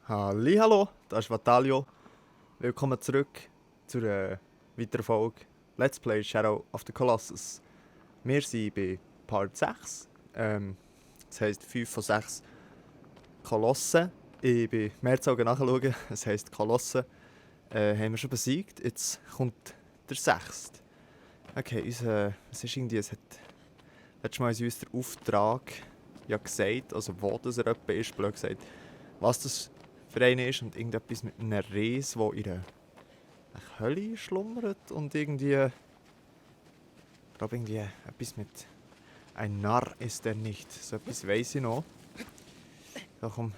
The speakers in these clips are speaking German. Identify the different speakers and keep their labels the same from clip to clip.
Speaker 1: Hallo, das ist Vatalio. Willkommen zurück zur weiteren Folge Let's Play Shadow of the Colossus. Wir sind bei Part 6. Das heisst 5 von 6 Kolossen. Ich bin Mehrzahl nachschauen, es heisst Kolossen. Haben wir schon besiegt. Jetzt kommt der 6. Okay, es ist irgendwie, es hat letztes Mal uns der Auftrag ja gesagt, also wo das er etwa ist, blöd gesagt, was das für einen ist und irgendetwas mit einem Ries, der in einer Hölle schlummert und irgendwie, ich glaube irgendwie etwas mit ein Narr ist er nicht. So etwas weiss ich noch. Ja komm,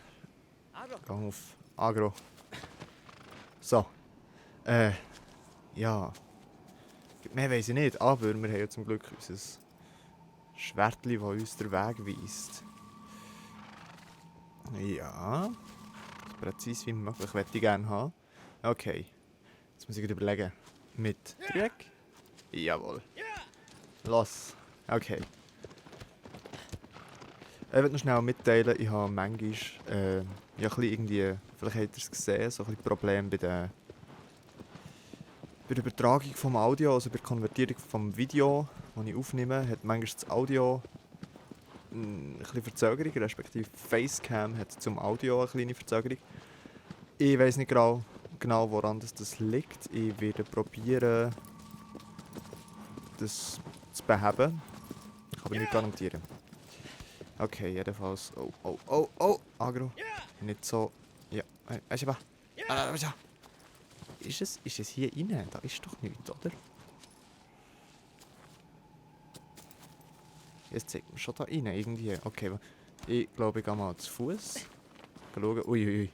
Speaker 1: gang auf Agro. So, ja, mehr weiss ich nicht, aber wir haben ja zum Glück unser Schwertli, das uns den Weg weist. Ja, so präzise wie möglich möchte ich gerne haben. Okay, jetzt muss ich gerade überlegen. Mit Dreieck? Jawohl. Los. Okay. Ich will noch schnell mitteilen, ich habe manchmal ja, ein bisschen irgendwie, vielleicht habt ihr es gesehen, so ein bisschen Probleme bei der Übertragung vom Audio, also bei der Konvertierung vom Video, das ich aufnehme, hat manchmal das Audio ein bisschen Verzögerung, respektive Facecam hat zum Audio eine kleine Verzögerung. Ich weiss nicht genau, woran das liegt. Ich werde probieren, das zu beheben. Ich kann aber nicht garantieren. Okay, jedenfalls. Oh, Agro. Nicht so. Ja, weißt du was? Ist es hier rein? Da ist doch nichts, oder? Jetzt zeigt man schon da rein, irgendwie. Okay, ich glaube, ich gehe mal zu Fuß. Schauen. Uiuiui.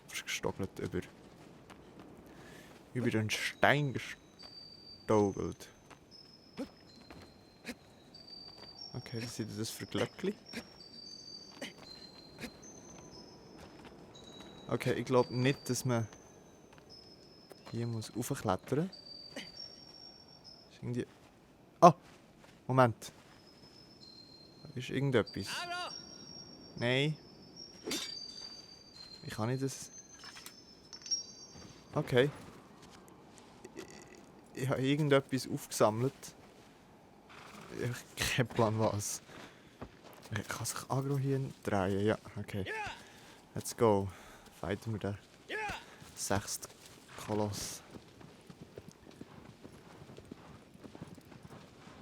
Speaker 1: Fast gestockelt über den Stein gestogelt. Okay, was sind das für Glöckchen? Okay, ich glaube nicht, dass man hier muss raufklettern muss. Ist irgendwie... Ah! Moment. Da ist irgendetwas. Nein. Wie kann ich das... Okay. Ich habe irgendetwas aufgesammelt. Ich habe keinen Plan was. Kann sich Agro hier drehen? Ja, okay. Let's go. Fighten wir den 6. Koloss.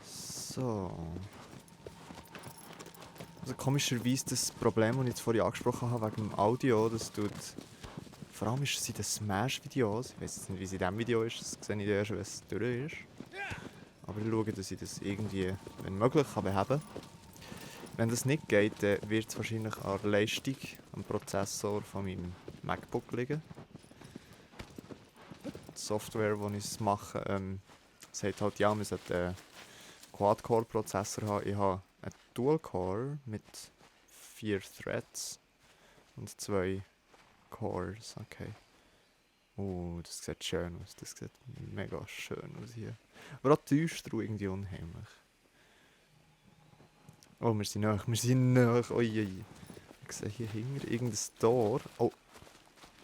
Speaker 1: So. Also komischerweise das Problem, das ich jetzt vorhin angesprochen habe, wegen dem Audio, das tut... Vor allem ist es in den Smash-Videos. Ich weiß nicht, wie es in diesem Video ist, das sehe ich erst, wenn es durch ist. Aber ich schaue, dass ich das irgendwie, wenn möglich, beheben kann. Wenn das nicht geht, dann wird es wahrscheinlich an der Leistung, am Prozessor von meinem MacBook liegen. Die Software, wo ich es mache, sagt halt, ja, man sollte einen Quad-Core-Prozessor haben. Ich habe einen Dual-Core mit 4 Threads und 2 Cores. Okay. Das sieht schön aus. Das sieht mega schön aus hier. Aber auch die Düster irgendwie unheimlich. Oh, wir sind nach. Ui. Ich sehe hier hinten irgendein Tor. Oh.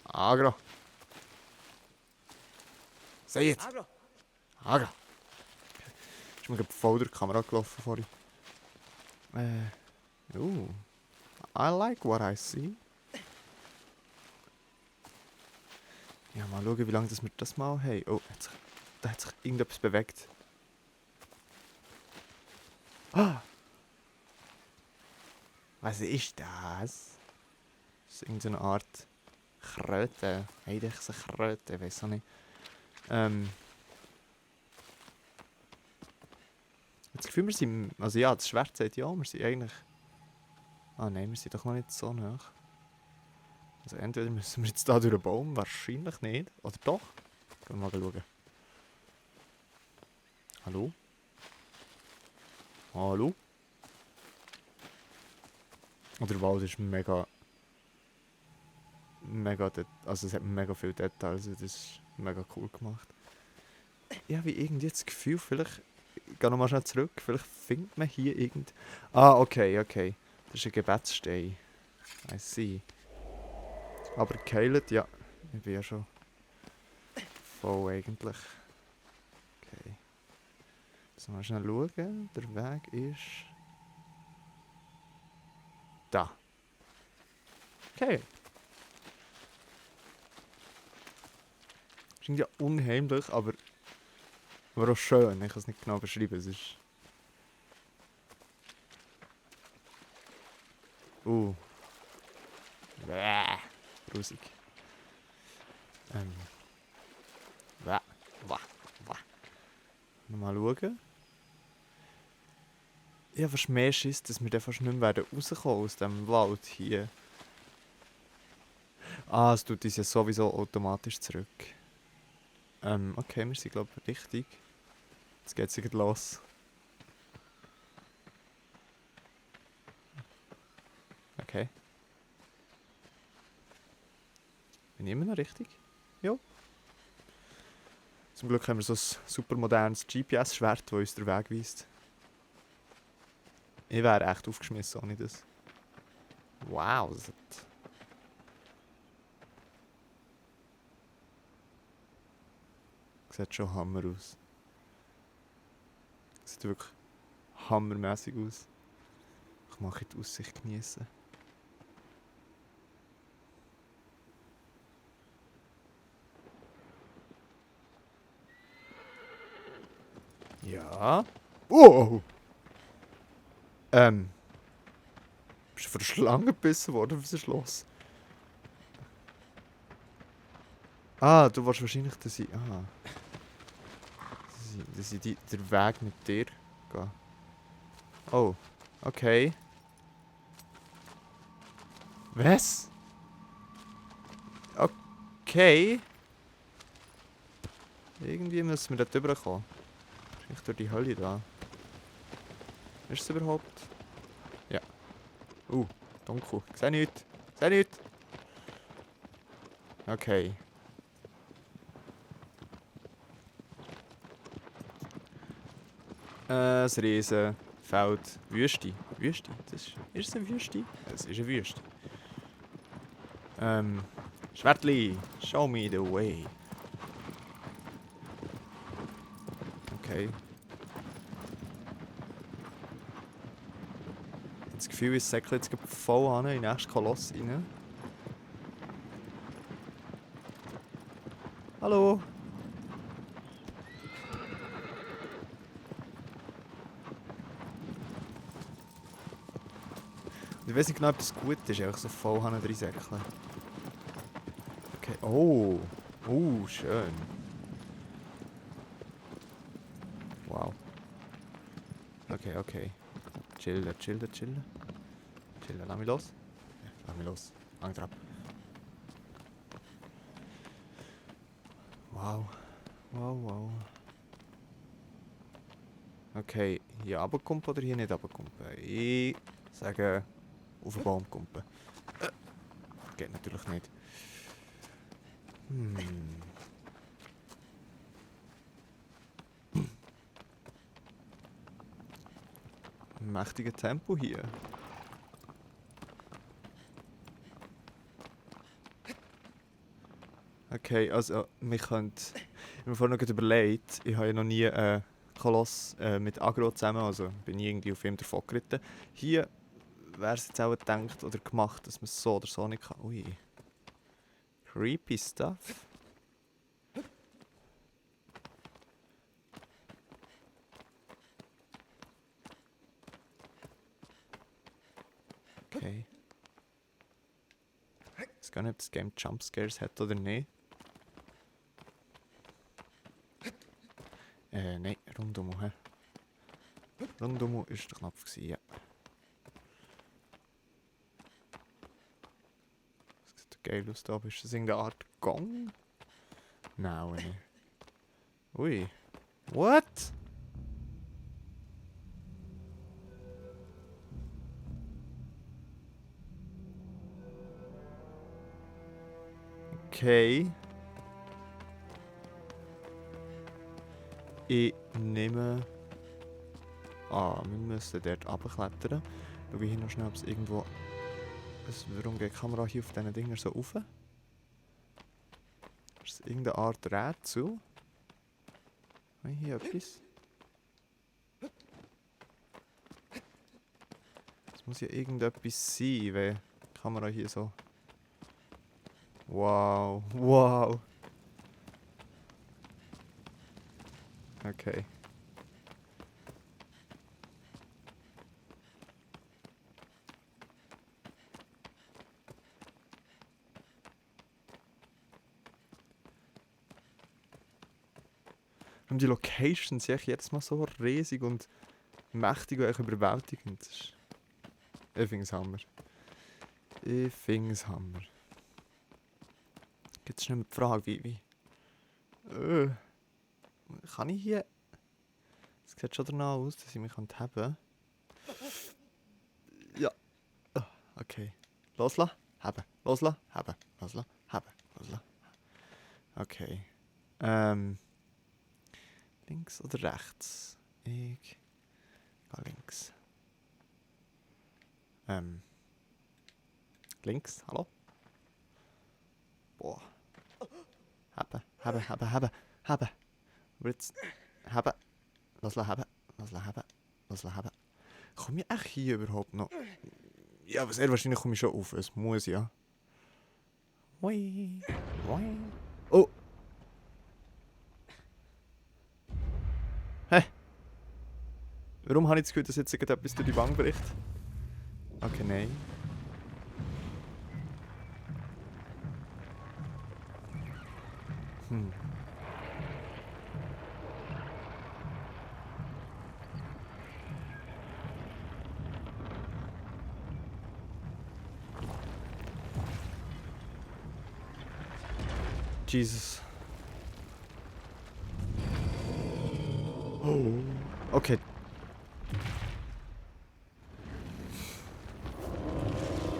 Speaker 1: Agro. Sei jetzt. Agro. Ist mir gerade voll durch die Kamera gelaufen vorhin. I like what I see. Ja, mal schauen, wie lange wir das mal haben. Oh, da hat sich irgendetwas bewegt. Ah! Was ist das? Das ist irgendeine Art Kröte. Eigentlich so eine Kröte, ich weiß auch nicht. Das Gefühl, wir sind... Also ja, das Schwert sagt ja, wir sind eigentlich... Ah nein, wir sind doch noch nicht so nah. Also entweder müssen wir jetzt da durch den Baum, wahrscheinlich nicht. Oder doch? Gehen wir mal schauen. Hallo? Hallo? Und der Wald ist mega... Also es hat mega viele Details, das ist mega cool gemacht. Ich habe irgendwie das Gefühl, vielleicht... Ich gehe nochmal schnell zurück, vielleicht findet man hier irgend... Ah, okay. Das ist ein Gebetsstein. I see. Aber geheilt, ja. Ich bin ja schon voll eigentlich. Okay. Jetzt mal schnell schauen. Der Weg ist... da. Okay. Ist irgendwie unheimlich, aber auch schön. Ich kann es nicht genau beschreiben. Es ist... Bäh. Grusig. Bäh. Wah. Wah. Mal schauen. Ich habe fast mehr Schiss, dass wir dann fast nicht mehr rauskommen aus dem Wald hier. Ah, es tut uns ja sowieso automatisch zurück. Okay, wir sind glaube ich richtig. Jetzt geht's wieder los. Okay. Bin ich immer noch richtig? Ja. Zum Glück haben wir so ein super modernes GPS-Schwert, das uns den Weg weist. Ich wäre echt aufgeschmissen ohne das. Wow, das hat... Sieht schon Hammer aus. Sieht wirklich hammermäßig aus. Ich mache die Aussicht genießen. Ja. Oh! Bist du von der Schlange gebissen worden? Was ist los? Ah, du willst wahrscheinlich, dass ich... Ah. Dass ich den Weg mit dir gehe. Oh. Okay. Was? Okay. Irgendwie müssen wir da drüber kommen. Vielleicht durch die Hölle da. Ist es überhaupt? Ja. Dunkel. Ich sehe nichts. Ich sehe nichts. Okay. Ein riesen Feld. Wüste. Wüste? Ist es eine Wüste? Es ist eine Wüste. Schwertli, show me the way. Okay. Das Gefühl, ich säckle jetzt voll an in den nächsten Koloss rein. Hallo? Ich weiß nicht genau, ob das gut ist, einfach so voll reinsäckeln. Okay. Oh. Schön. Wow. Okay. Chillen. Chillen, lass mich los. Ja, lass mich los. Hang drauf. Wow. Okay, hier runterkumpen oder hier nicht runterkumpen? Ich sage, auf den Baum kumpen. Geht natürlich nicht. Mächtiges Tempo hier. Okay, also wir können... Ich habe mir vorhin noch überlegt, ich habe ja noch nie einen Koloss mit Agro zusammen, also bin nie irgendwie auf ihm davon geritten. Hier wäre es jetzt auch gedacht oder gemacht, dass man es so oder so nicht kann. Ui. Creepy stuff. Okay. Ich weiß gar nicht, ob das Game Jumpscares hat oder nicht. Nein, rundum. Rundum war der Knopf, ja. Das sieht geil aus da. Ist das irgendeine Art Gong? Nein, nicht. Ui. What? Okay. Ich nehme... Ah, wir müssen dort runterklettern. Schau hier noch schnell, ob es irgendwo... Warum geht die Kamera hier auf diesen Dingern so rauf? Ist das irgendeine Art Rätsel? Habe ich hier etwas? Es muss ja irgendetwas sein, weil die Kamera hier so... Wow, wow. Okay. Und die Locations sind jedes Mal so riesig und mächtig und überwältigend. Ich finde es Hammer. Ich finde es Hammer. Jetzt schnell die Frage, wie kann ich hier... Es sieht schon danach aus, dass ich mich haben kann. Ja. Okay. Loslassen, haben. Loslassen, haben. Loslassen, haben. Loslassen. Okay. Links oder rechts? Ich gehe links. Links, hallo? Boah. Haben. Aber jetzt... Haben. Loslassen, haben. Komme ich echt hier überhaupt noch? Ja, aber sehr wahrscheinlich komme ich schon auf. Es muss ja. Hui. Oh! Hä? Warum habe ich das Gefühl, dass jetzt etwas durch die Wand bricht? Okay, nein. Jesus. Oh. Okay.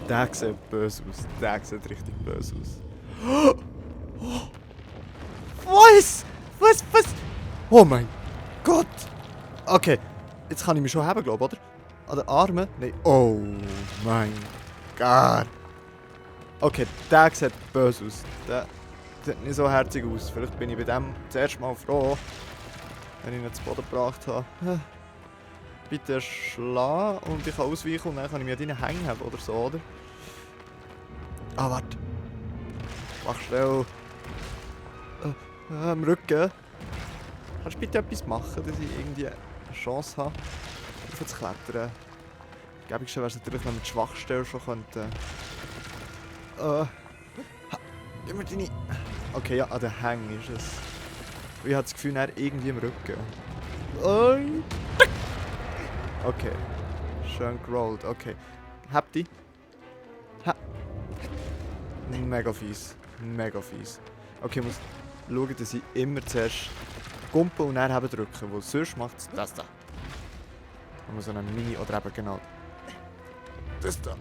Speaker 1: Der sieht böse aus. Der sieht richtig böse aus. Was? Was? Oh mein Gott! Okay. Jetzt kann ich mich schon haben, glaube ich, oder? An den Armen? Nein. Oh mein Gott. Okay, der sieht böse aus. Der sieht nicht so herzig aus. Vielleicht bin ich bei dem das erste Mal froh, wenn ich ihn zu Boden gebracht habe. Bitte schlagen und ich kann ausweichen und dann kann ich mich an deinen Hängen haben oder so, oder? Ah, warte. Mach schnell. Am Rücken. Kannst du bitte etwas machen, dass ich irgendwie eine Chance habe, auf zu klettern? Gäbe ich schon, wäre es natürlich, wenn wir die Schwachstelle schon könnten. Gib mir deine... Okay, ja, an den Hängen ist es. Ich habe das Gefühl, er irgendwie im Rücken. Okay. Schön gerollt, okay. Hab die. Mega fies. Mega fies. Okay, ich muss schauen, dass ich immer zuerst Gumpen und dann eben drücken, weil sonst macht es das da. Man muss so einen Mini oder eben genau das da.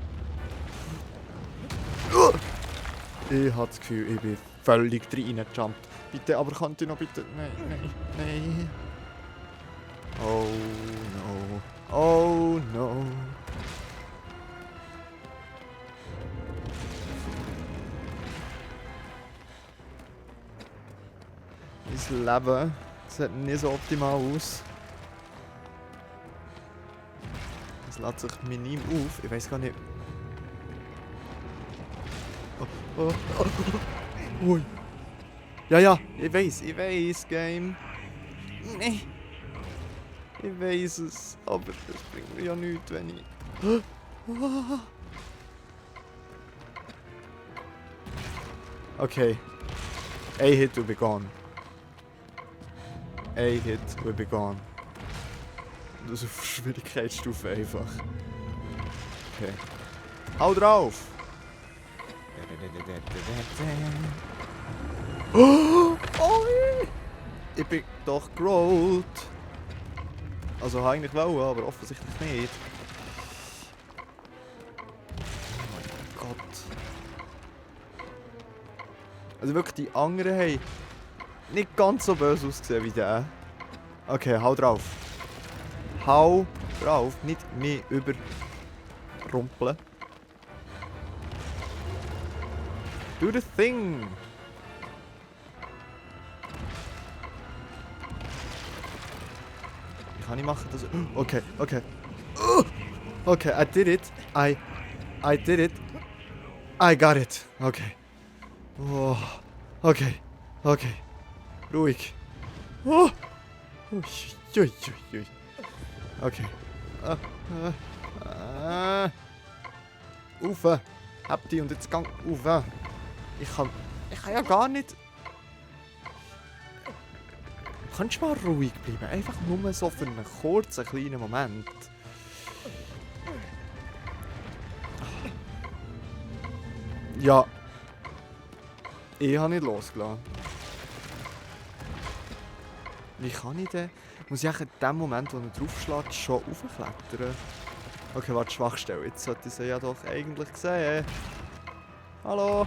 Speaker 1: Ich habe das Gefühl, ich bin völlig reingejumpt. Bitte, aber könnt ihr noch bitte... Nein. Oh no. Oh no. Mein Leben sieht nicht so optimal aus. Es lädt sich minim auf. Ich weiß gar nicht. Ui. Ja, ich weiß, Game. Nee. Ich weiß es, aber das bringt mir ja nichts, wenn ich... Okay. A hit will be gone. A hit will be gone. Das ist auf Schwierigkeitsstufe einfach. Okay. Hau drauf! Oh! Ich bin doch gerollt. Also eigentlich wollen, aber offensichtlich nicht. Oh mein Gott. Also wirklich, die anderen haben nicht ganz so böse ausgesehen wie der. Okay, hau drauf. Hau drauf, nicht mehr überrumpeln. Do the thing! kann ich machen? Das... Okay, okay. Okay, I did it. I did it. I got it. Okay. Oh, okay. Okay. Ruhig. Oh. Ui, ui, ui, ui. Okay. Ufe. Hab die und jetzt gang ufe. Ich kann ja gar nicht... Kannst du mal ruhig bleiben? Einfach nur so für einen kurzen, kleinen Moment. Ja. Ich habe nicht losgelassen. Wie kann ich denn? Muss ich in dem Moment, wo er draufschlägt, schon raufklettern? Okay, warte, Schwachstelle. Jetzt sollte ich sie ja doch eigentlich sehen. Hallo?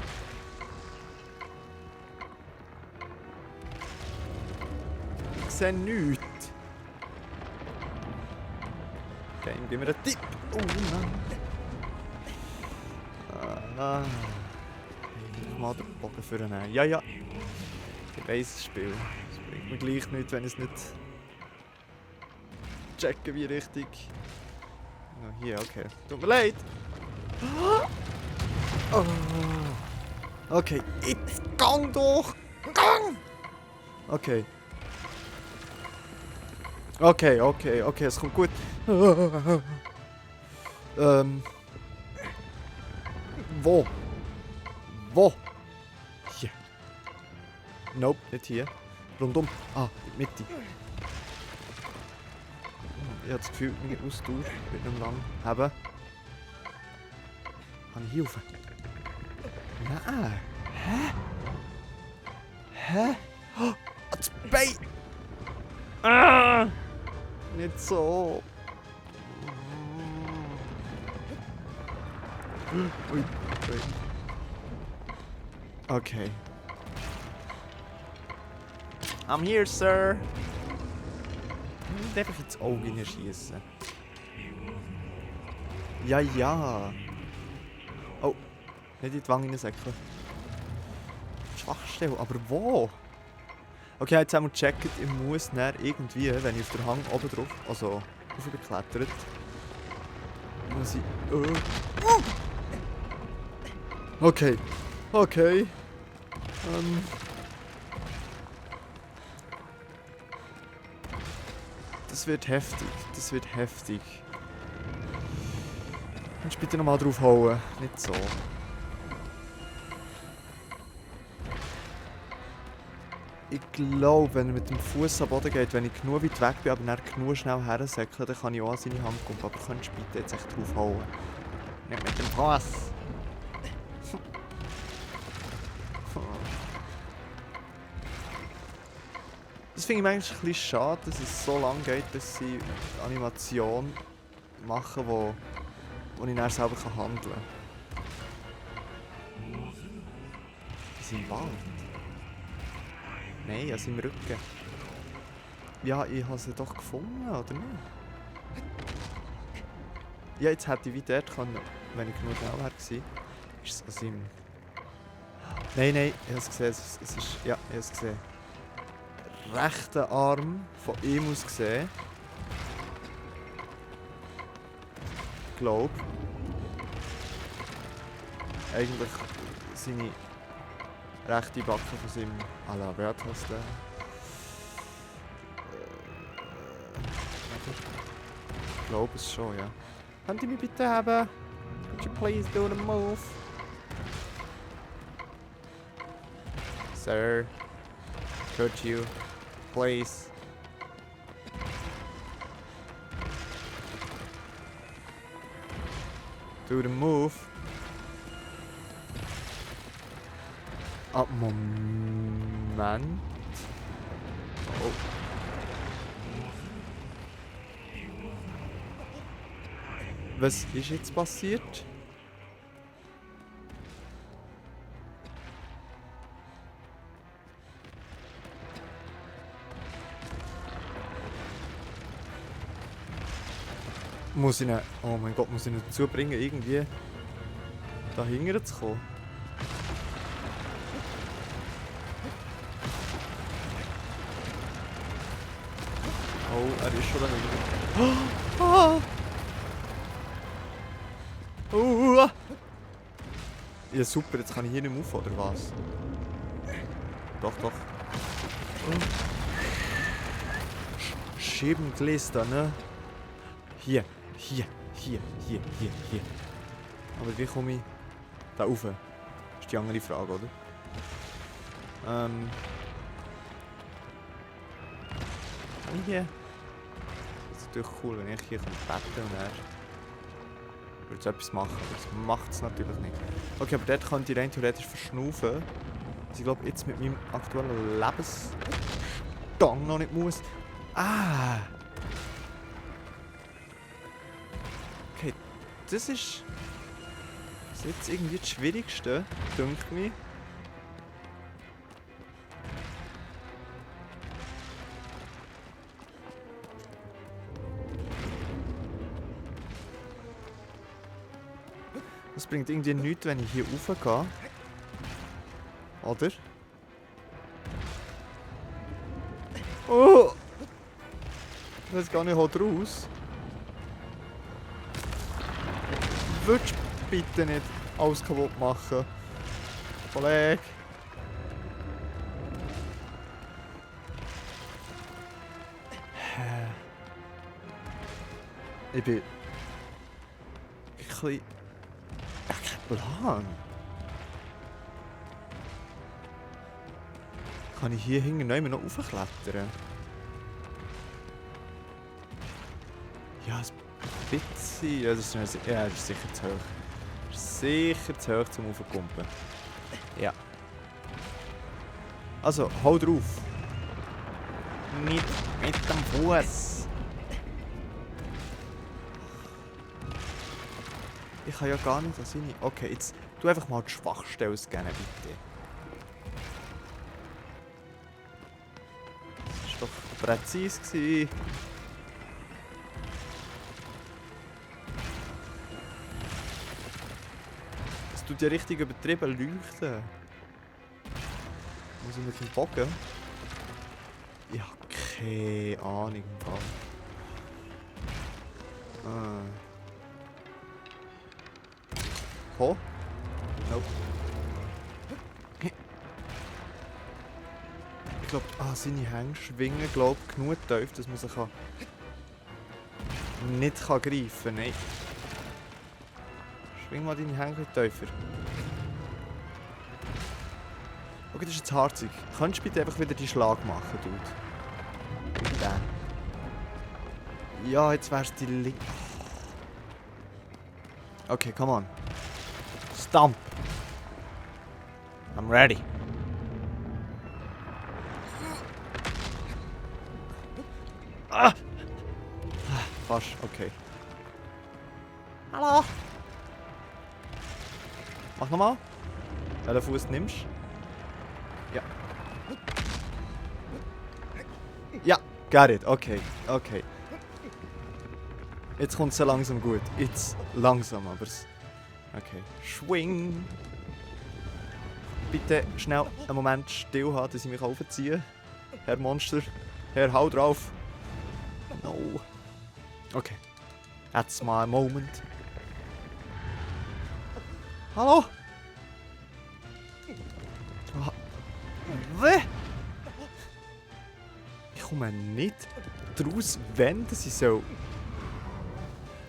Speaker 1: Ich sehe nichts. Okay, gib mir einen Tipp. Oh Mann. Ich mal den Bogen vornehmen. Ja, ja. Ich weiss das Spiel. Es bringt mir gleich nichts, wenn ich es nicht checke, wie richtig. Oh, hier, okay. Tut mir leid. Oh. Okay, jetzt gang doch! Gang! Okay. Okay, okay, okay, es kommt gut. Wo? Wo? Hier. Nope, nicht hier. Rundum. Ah, in die Mitte. Ich habe das Gefühl, meine Ausdauer wird nicht lang haben. Kann ich hier rauf? Nein. Hä? Hä? Oh, das Bein! Ah! Nicht so. Ui, ui. Okay. I'm here, sir. Ich will einfach ins Auge hineinschießen. Ja, ja. Oh, nicht in die Wange hineinsäckeln. Schwachstelle, aber wo? Okay, jetzt haben wir gecheckt, ich muss dann irgendwie, wenn ich auf den Hang oben drauf, also raufgeklettert, muss ich... Okay. Okay. Das wird heftig. Das wird heftig. Kannst du bitte nochmal drauf hauen? Nicht so. Ich glaube, wenn er mit dem Fuß am Boden geht, wenn ich genug weit weg bin, aber dann genug schnell hersäckeln, dann kann ich auch an seine Hand kommen. Aber kannst du bitte jetzt echt drauf hauen? Nicht mit dem Fuß. Das finde ich eigentlich ein bisschen schade, dass es so lange geht, bis sie Animation machen, wo ich dann selber handeln kann. Die sind im Wald. Nein, also im Rücken. Ja, ich habe sie doch gefunden, oder nicht? Ja, jetzt hätte ich wie dort können, wenn ich genug schnell wäre gewesen. Ist es also im... Nein, nein, ich habe es gesehen. Es ist... Ja, ich habe es gesehen. Rechten Arm von ihm aus gesehen. Ich glaube. Eigentlich seine rechte Backe von seinem... Alla, wer hat das denn? Ich glaube es schon, ja. Könnt ihr mich bitte haben? Could you please do the move? Sir. Could you please? Do the move. Ah, Moment. Oh. Was ist jetzt passiert? Muss ich ihn... Oh mein Gott, muss ich ihn dazu bringen, irgendwie da hinten zu kommen? Oh, er ist schon dahinter. Ja super, jetzt kann ich hier nicht mehr auf, oder was? Doch, doch. Scheibenglister, ne? Hier. Aber wie komme ich da rauf? Das ist die andere Frage, oder? Kann ich hier? Das ist natürlich cool, wenn ich hier betten kann und er würde so etwas machen, aber das macht es natürlich nicht. Okay, aber dort könnte ich rein theoretisch verschnaufen. Was ich glaube jetzt mit meinem aktuellen Lebensstand noch nicht muss. Ah! Okay, das ist jetzt irgendwie das Schwierigste, denke mir. Das bringt irgendwie nichts, wenn ich hier raufgehe. Oder? Oh! Das gar nicht halt raus. Würdest du bitte nicht alles kaputt machen? Kollege. Ich bin... ein bisschen... Plan. Kann ich hier hinten noch raufklettern? Ja, ein bisschen. Ja, das ist sicher zu hoch. Das ist sicher zu hoch zum Raufkumpen. Ja. Also, hau drauf. Nicht mit dem Fuß. Ich kann ja gar nicht an seine... Okay, jetzt tu einfach mal die Schwachstelle scannen, bitte. Das war doch präzise gewesen. Es tut ja richtig übertrieben leuchten. Muss ich mit dem Bogen? Ich habe keine Ahnung im Fall. Oh? Nope. Ich glaube, seine Hänge schwingen genug tief, dass man sie nicht greifen kann. Nein. Schwing mal deine Hänge tiefer. Okay, das ist jetzt harzig. Könntest du bitte einfach wieder die Schlag machen, Dude? Bitte. Ja, jetzt wär's die linke. Okay, come on. Stomp. I'm ready. Ah! Fast, okay. Hallo! Mach nochmal. Welchen Fuß nimmst du? Ja. Ja, got it. Okay, okay. Jetzt kommt es so langsam gut. Jetzt langsam, aber es... Okay. Schwing! Bitte schnell einen Moment still haben, dass ich mich aufziehen kann. Herr Monster. Herr, hau drauf. No. Okay. That's my moment. Hallo? Was? Ich komme nicht draus, wenn ich soll.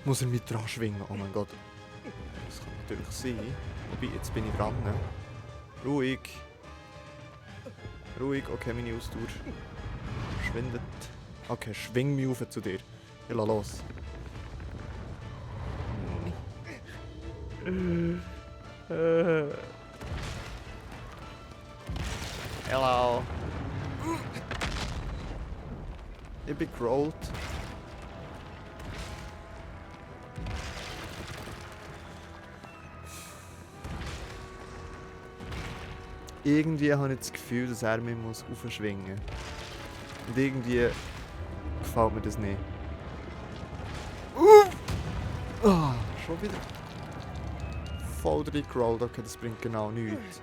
Speaker 1: Muss er mit dran schwingen? Oh mein Gott. Das kann natürlich sein. Wobei, jetzt bin ich dran. Ne? Ruhig. Ruhig. Okay, meine Ausdauer schwindet. Okay, schwing mich auf zu dir. Ich lass los. Hello. Ich bin gerollt. Irgendwie habe ich das Gefühl, dass er mich aufschwingen muss. Und irgendwie gefällt mir das nicht. Oh, schon wieder voll reingerollt. Okay, das bringt genau nichts.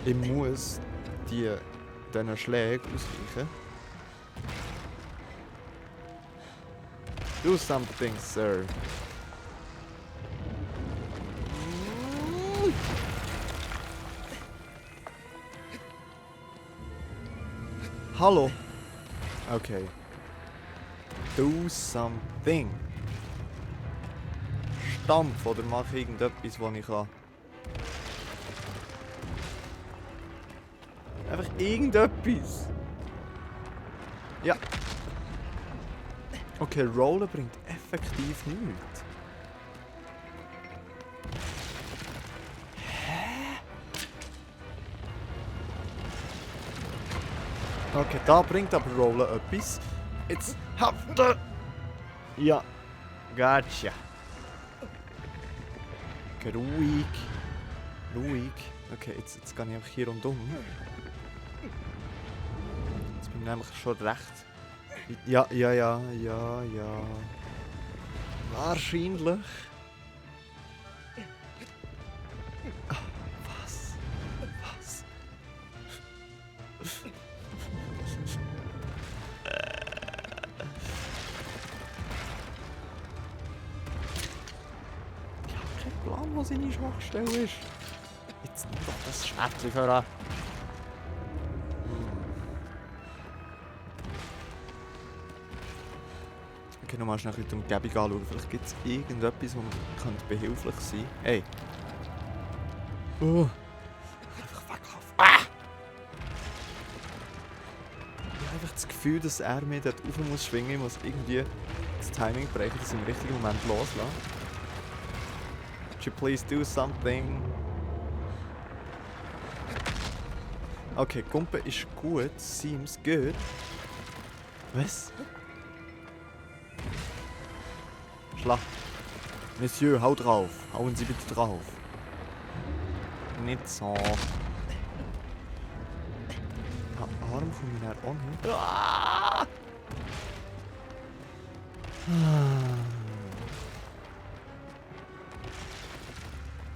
Speaker 1: Ich muss diesen Schlägen ausweichen. Do something, sir. Hallo. Okay. Do something. Stampf oder mach irgendetwas, was ich kann. Einfach irgendetwas. Ja. Okay, Rollen bringt effektiv nichts. Hä? Okay, da bringt aber Rollen etwas. Jetzt habt ihr... Ja. Gotcha. Okay, ruhig. Ruhig. Okay, jetzt gehe ich einfach hier rundum. Jetzt bin ich nämlich schon recht. Ja. Wahrscheinlich. Ah, was? Was? Ich habe keinen Plan, wo seine Schwachstelle ist. Jetzt nimm doch das Schwertchen voran. Okay, nochmal schnell die Umgebung anschauen. Vielleicht gibt es irgendetwas, wo man behilflich sein könnte. Hey! Einfach weglaufen. Ah! Ich habe einfach das Gefühl, dass er mir dort rauf muss schwingen. Ich muss irgendwie das Timing brechen, dass ich im richtigen Moment loslasse. Would you please do something? Okay, Kumpe ist gut. Seems good. Was? Schlag. Monsieur, hau drauf. Hauen Sie bitte drauf. Nicht so. Arm komme ich näher an. Ah!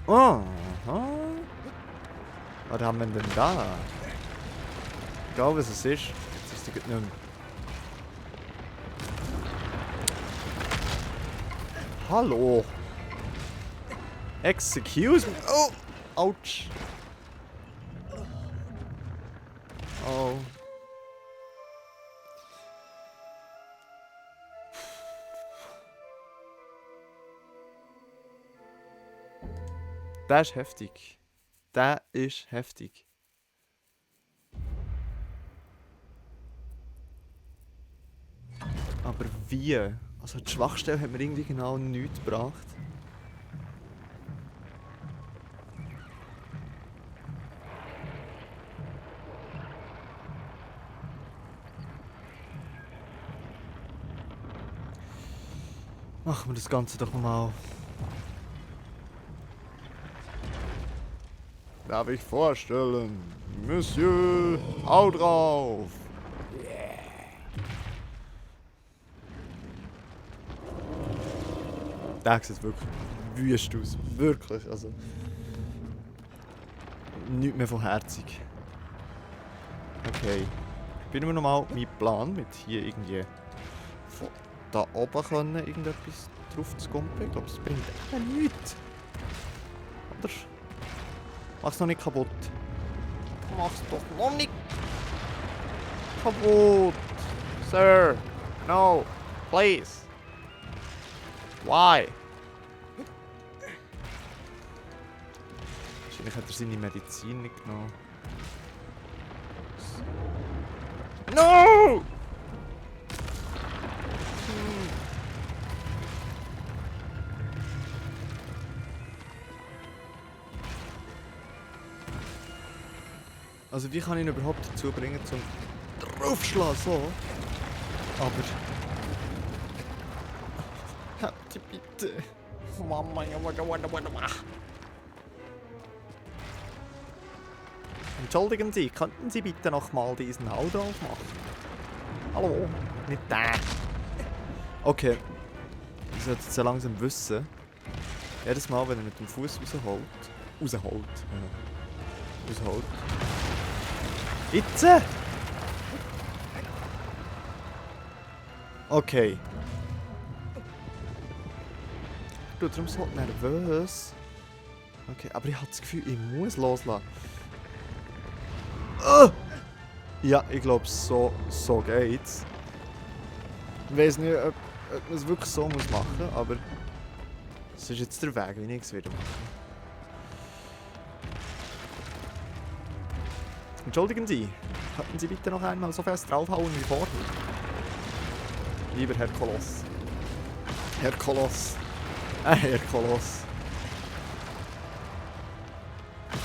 Speaker 1: Aha. Was haben wir denn da? Egal was es ist. Jetzt ist es nicht mehr. Hallo. Excuse me. Oh. Ouch. Oh. Das ist heftig. Das ist heftig. Aber wie? Also die Schwachstelle hat mir irgendwie genau nichts gebracht. Machen wir das Ganze doch nochmal. Darf ich vorstellen? Monsieur, hau drauf! Der sieht wirklich wüst aus. Wirklich. Also. Nichts mehr von herzig. Okay. Spielen wir nochmal meinen Plan mit hier irgendwie von da oben können irgendetwas drauf zu kumpen. Ich glaube, es bringt eben nichts. Oder? Mach's noch nicht kaputt. Mach's doch noch nicht kaputt. Sir. No. Please. Why? Wahrscheinlich hat er seine Medizin nicht genommen. No! Also wie kann ich ihn überhaupt dazu bringen, zum draufschlagen, so? Aber... Bitte. Mama, Entschuldigen Sie, könnten Sie bitte nochmal diesen Hau drauf machen? Hallo? Nicht da. Okay. Ich sollte jetzt so langsam wissen. Jedes Mal, wenn er mit dem Fuß rausholt. Rausholt. Jetzt! Okay. warten und darum so nervös. Okay, aber ich habe das Gefühl, ich muss loslassen. Ja, ich glaube, so geht's. Ich weiß nicht, ob man es wirklich so machen muss, aber es ist jetzt der Weg, wie ich es wieder mache. Entschuldigen Sie, könnten Sie bitte noch einmal so fest draufhauen wie vorhin? Lieber Herr Koloss. Herr Koloss. Herr Koloss.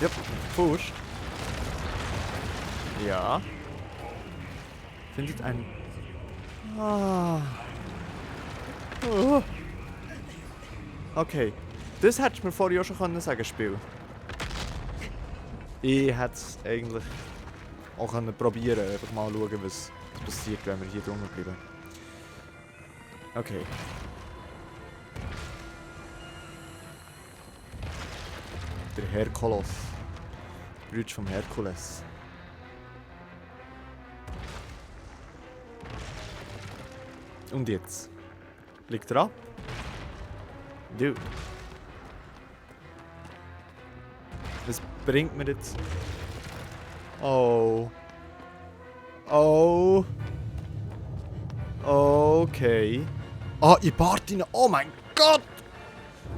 Speaker 1: Ja, Furcht. Ja. Findet ein... Ah. Oh. Okay. Das hättest du mir vorher auch schon sagen, Spiel. Ich hätte es eigentlich auch probieren können. Einfach mal schauen, was passiert, wenn wir hier drunter bleiben. Okay. Der Herkules. Brüder vom Herkules. Und jetzt? Liegt er ab? Du. Was bringt mir jetzt? Oh. Oh. Okay. Ah, ich Bart rein. Oh mein Gott!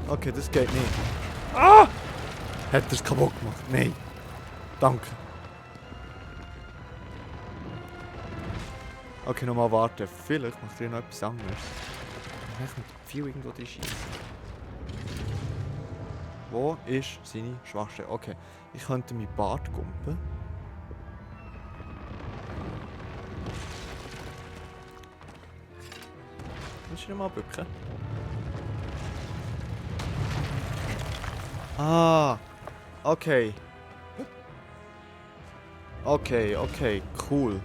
Speaker 1: Okay, das geht nicht. Ah! Hat er es kaputt gemacht? Nein. Danke. Okay, nochmal warten. Vielleicht macht er noch etwas anderes. Ich möchte mit viel irgendwo drin schießen. Wo ist seine Schwachstelle? Okay, ich könnte meinen Bart gumpen. Willst du ihn mal bücken? Ah, okay. Okay, cool.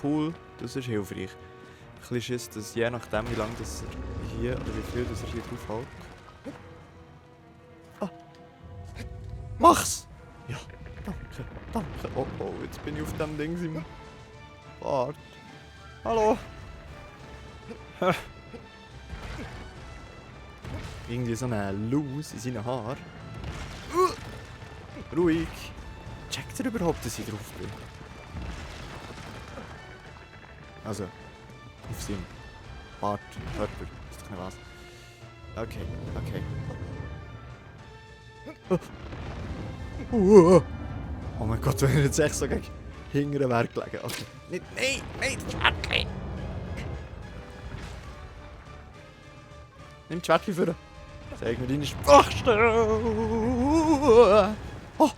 Speaker 1: Cool, das ist hilfreich. Ein bisschen Schiss, dass je nachdem, wie lange das er hier, oder wie viel das er hier drauf hält. Ah! Mach's! Ja, danke. Oh, jetzt bin ich auf dem Ding im Bart. Hallo! Irgendwie so eine Loose in seinen Haaren. Ruhig! Checkt er überhaupt, dass ich drauf bin? Also, auf seinem Bart, Körper, ist doch nicht was. Okay. Oh mein Gott, wenn er jetzt echt so gegen hinten wäre gelegen. Okay. Nein, das Schwertchen! Nimm das Schwertchen vor. Zeig mir deine Schwachstelle! Oh!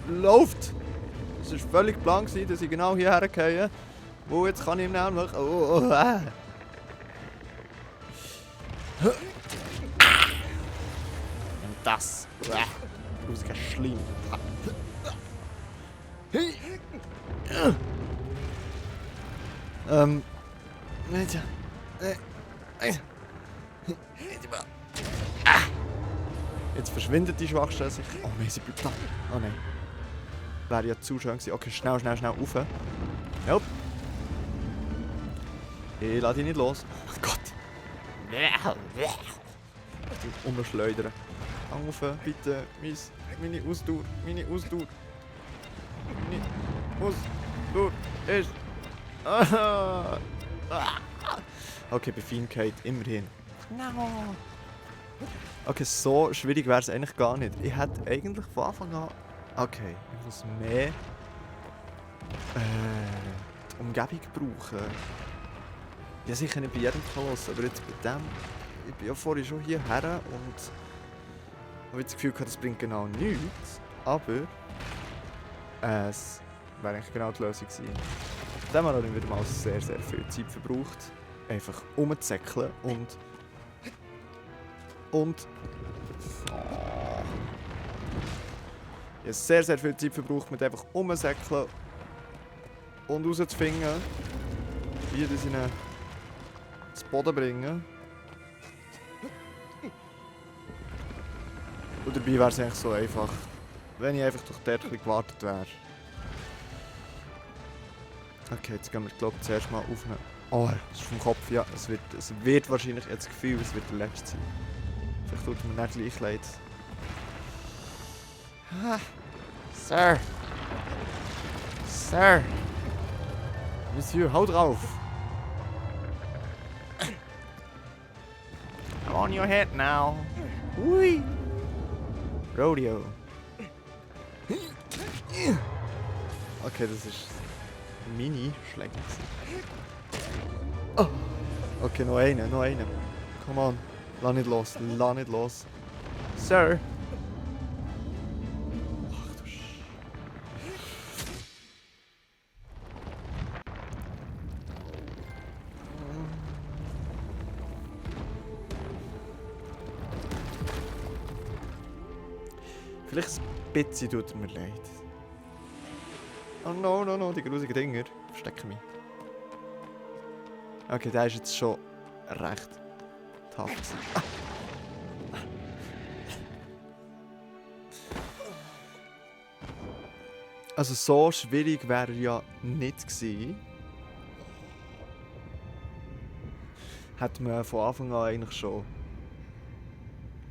Speaker 1: Läuft! Es war völlig plan, dass ich genau hierher gehe. Wo jetzt kann ich ihm nämlich... Und das... Rausgeschlimm. Jetzt verschwindet die Schwachstelle sich. Oh nein, sie bleibt da. Oh nein. Wäre ja zu schön gewesen. Okay, schnell rauf. Nope. Ich lasse dich nicht los. Oh mein Gott. Umschleudern. Hang auf, bitte. Meine Ausdauer. Meine Ausdauer ist... Okay, bei Feinkeit immerhin. No. Okay, so schwierig wäre es eigentlich gar nicht. Ich hätte eigentlich von Anfang an... Okay, ich muss mehr... die Umgebung brauchen. Ja, sicher nicht bei jedem Koloss, aber jetzt bei dem... Ich bin ja vorhin schon hierher und... habe das Gefühl gehabt, das bringt genau nichts. Aber... es wäre eigentlich genau die Lösung gewesen. Dann haben wir wieder mal sehr viel Zeit verbraucht. Einfach rumzusäckeln und... Oh. Ich habe sehr viel Zeit verbraucht mit einfach rumsäckeln und rauszufinden, wie das in zu Boden bringen. Und dabei wäre es eigentlich so einfach, wenn ich einfach durch dort gewartet wäre. Okay, jetzt gehen wir glaube ich zuerst mal auf Oh, das ist vom Kopf, ja. Es wird wahrscheinlich, jetzt das Gefühl, es wird der letzte sein. Vielleicht tut mir nicht gleich leid. Ah, Sir! Sir! Monsieur, hau drauf! I'm on your head now. Ui! Rodeo. Okay, das ist Mini-Schläge. Oh. Okay, noch einen, noch einen. Come on. Lass nicht los, lass nicht los. Sir! Ach du Sch... Vielleicht ein bisschen tut mir leid. Oh no, no, no, die grusigen Dinger. Verstecken mich. Okay, der ist jetzt schon recht tough. Also so schwierig wäre er ja nicht gewesen. Hätte man von Anfang an eigentlich schon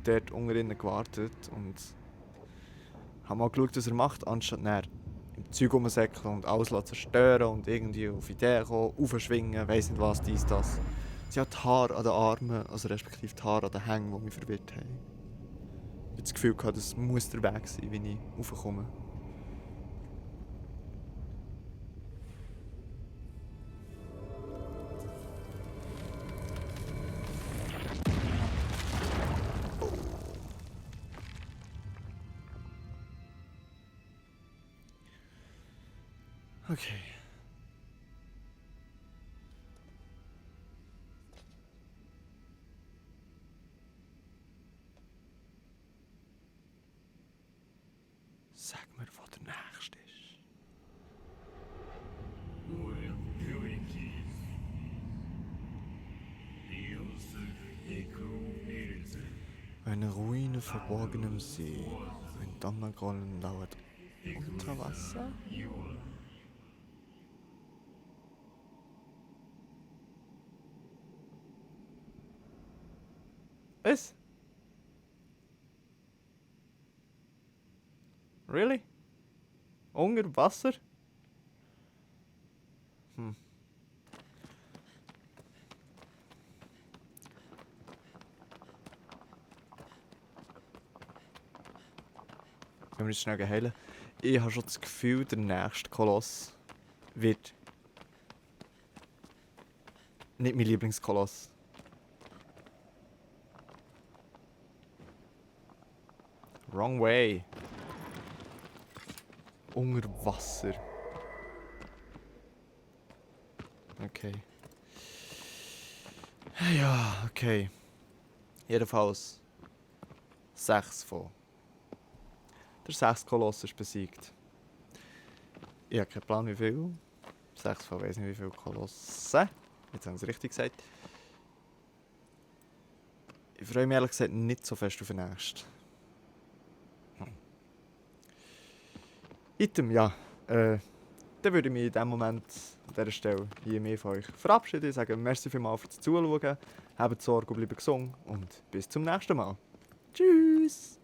Speaker 1: dort unter ihnen gewartet und haben mal geschaut, was er macht, anstatt näher im Zeug rumsäckeln und alles zerstören und irgendwie auf Ideen kommen, aufschwingen, weiss nicht was, dies, das. Sie hat die Haare an den Armen, also respektive die Haare an den Hängen, die mich verwirrt haben. Ich habe das Gefühl gehabt, das muss der Weg sein, wie ich raufkomme. Okay. Sag mir, wo der Nächste ist. Eine Ruine verborgenem See. Ein Donnergrollen lauert unter Wasser. Was? Really? Unter Wasser? Hm. Wenn wir uns schnell heilen. Ich habe schon das Gefühl, der nächste Koloss wird nicht mein Lieblingskoloss. Wrong way. Unter Wasser. Okay. Ja, okay. Jedenfalls 6 von. Der 6 Koloss ist besiegt. Ich habe keinen Plan wie viel. 6 von weiss nicht wie viele Kolosse. Jetzt haben sie es richtig gesagt. Ich freue mich ehrlich gesagt nicht so fest auf den nächsten. Item, ja. Dann würde ich mich in diesem Moment an dieser Stelle hier mehr von euch verabschieden. Ich sage merci vielmals fürs Zuschauen. Habt Sorge und bleibt gesund. Und bis zum nächsten Mal. Tschüss!